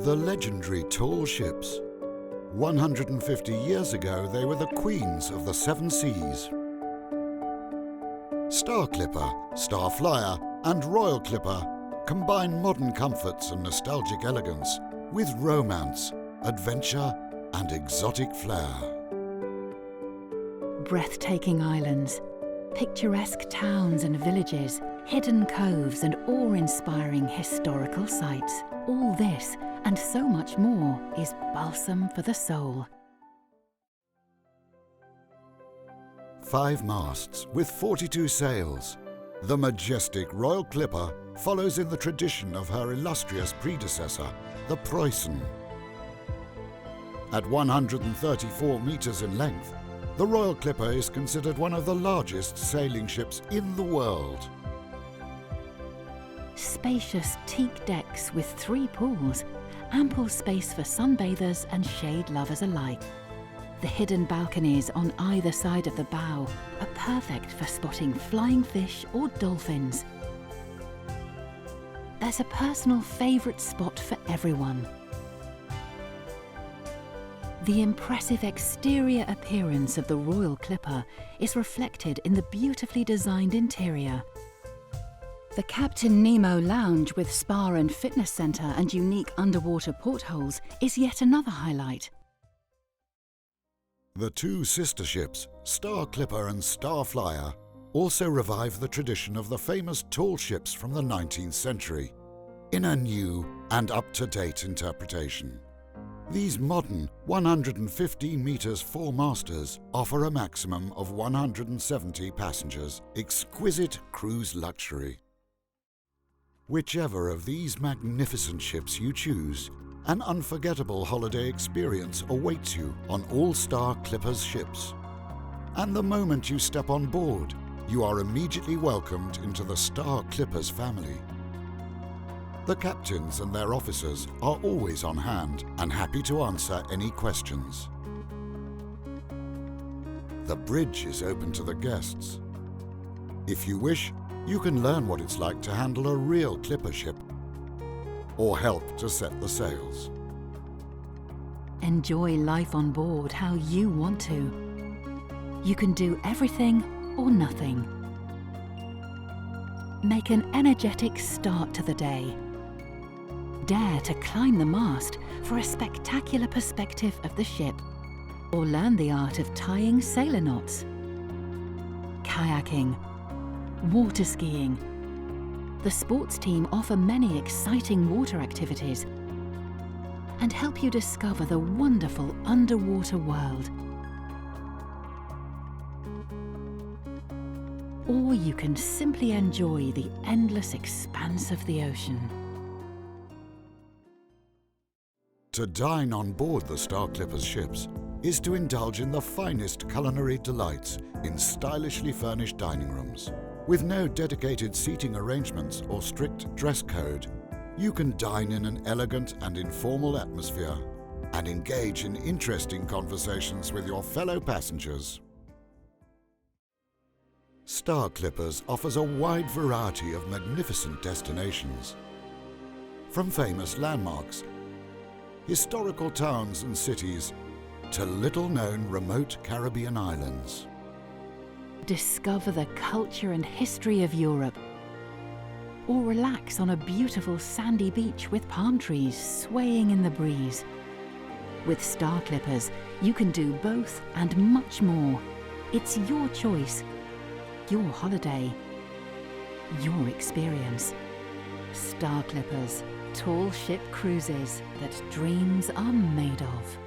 The legendary tall ships. 150 years ago, they were the queens of the seven seas. Star Clipper, Star Flyer and Royal Clipper combine modern comforts and nostalgic elegance with romance, adventure and exotic flair. Breathtaking islands, picturesque towns and villages, hidden coves and awe-inspiring historical sites. All this and so much more is balsam for the soul. 5 masts with 42 sails. The majestic Royal Clipper follows in the tradition of her illustrious predecessor, the Preußen. At 134 meters in length, the Royal Clipper is considered one of the largest sailing ships in the world. Spacious teak decks with 3 pools, ample space for sunbathers and shade lovers alike. The hidden balconies on either side of the bow are perfect for spotting flying fish or dolphins. There's a personal favourite spot for everyone. The impressive exterior appearance of the Royal Clipper is reflected in the beautifully designed interior. The Captain Nemo Lounge with spa and fitness centre and unique underwater portholes is yet another highlight. The 2 sister ships, Star Clipper and Star Flyer, also revive the tradition of the famous tall ships from the 19th century in a new and up-to-date interpretation. These modern 115 meters 4 masters offer a maximum of 170 passengers, exquisite cruise luxury. Whichever of these magnificent ships you choose, an unforgettable holiday experience awaits you on all Star Clipper's ships. And the moment you step on board, you are immediately welcomed into the Star Clipper's family. The captains and their officers are always on hand and happy to answer any questions. The bridge is open to the guests. If you wish, you can learn what it's like to handle a real clipper ship or help to set the sails. Enjoy life on board how you want to. You can do everything or nothing. Make an energetic start to the day. Dare to climb the mast for a spectacular perspective of the ship, or learn the art of tying sailor knots. Kayaking, water skiing. The sports team offer many exciting water activities and help you discover the wonderful underwater world. Or you can simply enjoy the endless expanse of the ocean. To dine on board the Star Clipper's ships is to indulge in the finest culinary delights in stylishly furnished dining rooms. With no dedicated seating arrangements or strict dress code, you can dine in an elegant and informal atmosphere and engage in interesting conversations with your fellow passengers. Star Clippers offers a wide variety of magnificent destinations. From famous landmarks, historical towns and cities, to little-known remote Caribbean islands. Discover the culture and history of Europe, or relax on a beautiful sandy beach with palm trees swaying in the breeze. With Star Clippers, you can do both and much more. It's your choice, your holiday, your experience. Star Clippers, tall ship cruises that dreams are made of.